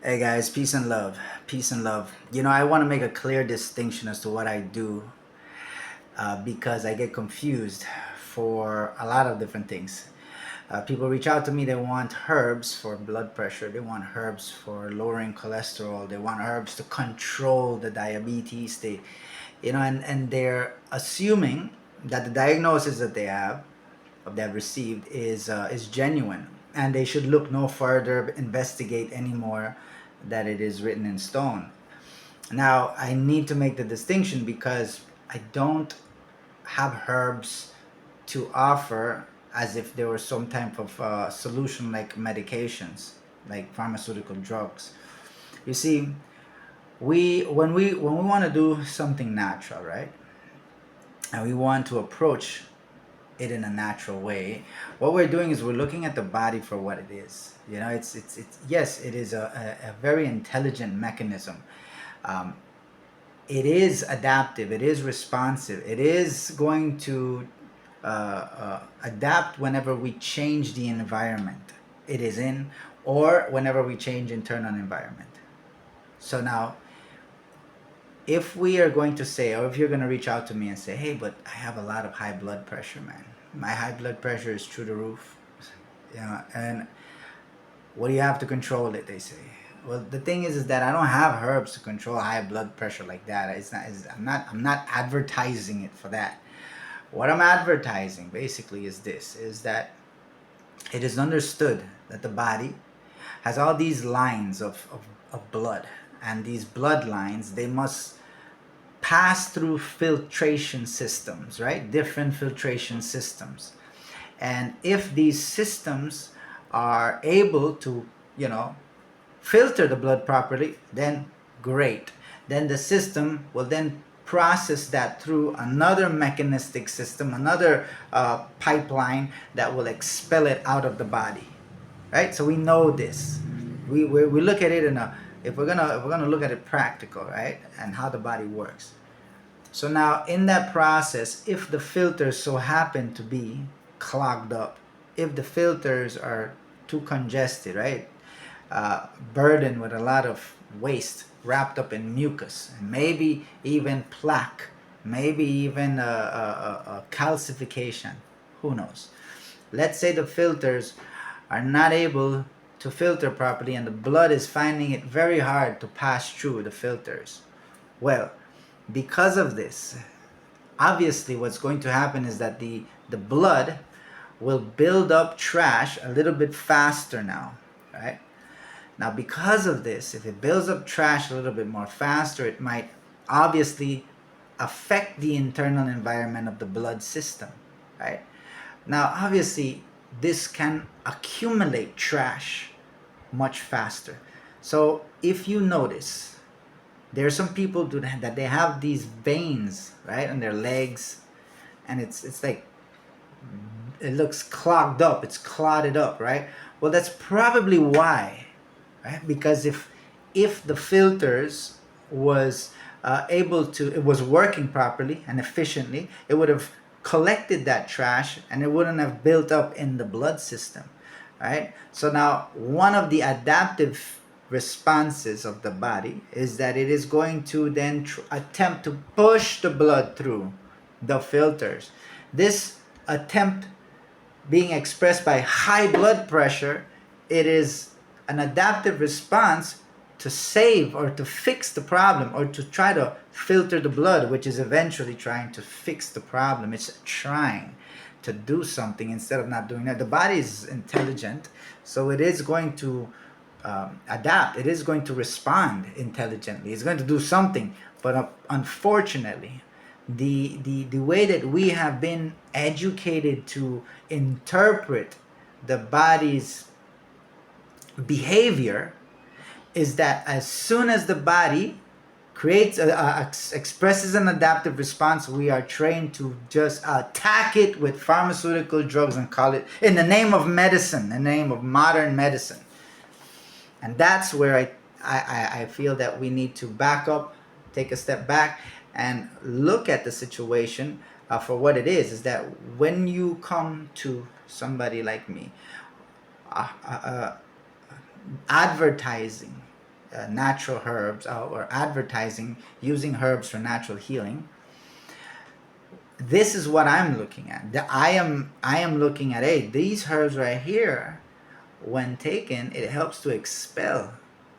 Hey guys, peace and love. Peace and love. I want to make a clear distinction as to what I do because I get confused for a lot of different things. People reach out to me, they want herbs for blood pressure, they want herbs for lowering cholesterol, they want herbs to control the diabetes. And they're assuming that the diagnosis that they've received is genuine, and they should look no further, investigate anymore, that it is written in stone. Now, I need to make the distinction because I don't have herbs to offer as if there were some type of solution like medications, like pharmaceutical drugs. You see, when we want to do something natural, right? And we want to approach it in a natural way, what we're doing is we're looking at the body for what it is. It's yes, it is a very intelligent mechanism. um, it is adaptive, it is responsive, it is going to adapt whenever we change the environment it is in, or whenever we change internal environment. So now, if we are going to say, or if you're going to reach out to me and say, hey, but I have a lot of high blood pressure, man, my high blood pressure is through the roof, and what do you have to control it, they say. Well, the thing is that I don't have herbs to control high blood pressure like that. I'm not advertising it for that. What I'm advertising basically is that it is understood that the body has all these lines of blood, and these bloodlines, they must pass through filtration systems, right? Different filtration systems. And if these systems are able to, filter the blood properly, then great. Then the system will then process that through another mechanistic system, another pipeline that will expel it out of the body, right? So we know this. We look at it in a, if we're gonna look at it practical, right, and how the body works. So now, in that process, if the filters so happen to be clogged up, if the filters are too congested, right, burdened with a lot of waste wrapped up in mucus, and maybe even plaque, maybe even a calcification, who knows? Let's say the filters are not able to filter properly, and the blood is finding it very hard to pass through the filters. Well, because of this, obviously what's going to happen is that the blood will build up trash a little bit faster now, right? Now, because of this, if it builds up trash a little bit more faster, it might obviously affect the internal environment of the blood system, right? Now, obviously, this can accumulate trash much faster. So, if you notice, there are some people that they have these veins, right, on their legs, and it's like it looks clogged up, it's clotted up, right? Well, that's probably why, right? Because if the filters was able to, it was working properly and efficiently, it would have collected that trash and it wouldn't have built up in the blood system, right? So now, one of the adaptive responses of the body is that it is going to then attempt to push the blood through the filters. This attempt being expressed by high blood pressure, it is an adaptive response to save or to fix the problem, or to try to filter the blood, which is eventually trying to fix the problem. It's trying to do something instead of not doing that. The body is intelligent, so it is going to adapt. It is going to respond intelligently. It's going to do something. But unfortunately, the way that we have been educated to interpret the body's behavior is that as soon as the body expresses an adaptive response, we are trained to just attack it with pharmaceutical drugs and call it, in the name of medicine, in the name of modern medicine. And that's where I feel that we need to back up, take a step back, and look at the situation for what it is that when you come to somebody like me, uh, uh, advertising natural herbs or advertising using herbs for natural healing, this is what I'm looking at. I am looking at, hey, these herbs right here, when taken, it helps to expel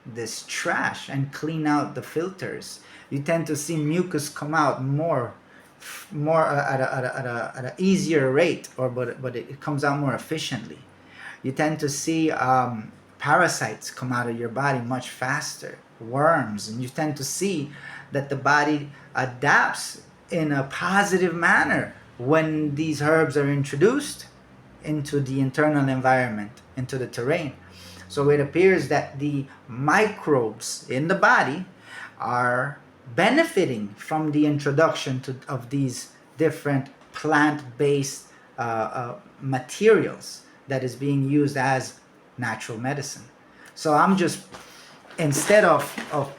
this trash and clean out the filters. You tend to see mucus come out more at a easier rate, but it comes out more efficiently. You tend to see parasites come out of your body much faster, worms, and you tend to see that the body adapts in a positive manner when these herbs are introduced into the internal environment, into the terrain. So it appears that the microbes in the body are benefiting from the introduction of these different plant-based materials that is being used as natural medicine. So I'm just, instead of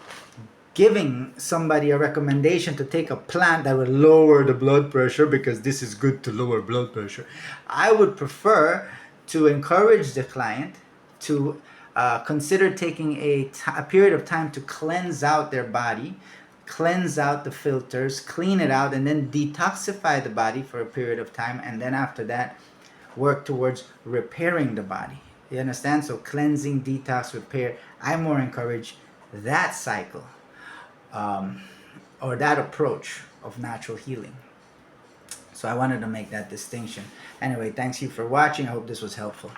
giving somebody a recommendation to take a plant that will lower the blood pressure because this is good to lower blood pressure, I would prefer to encourage the client to consider taking a period of time to cleanse out their body, cleanse out the filters, clean it out, and then detoxify the body for a period of time, and then after that work towards repairing the body. You understand? So cleansing, detox, repair. I more encourage that cycle, or that approach of natural healing. So I wanted to make that distinction. Anyway, thanks you for watching. I hope this was helpful.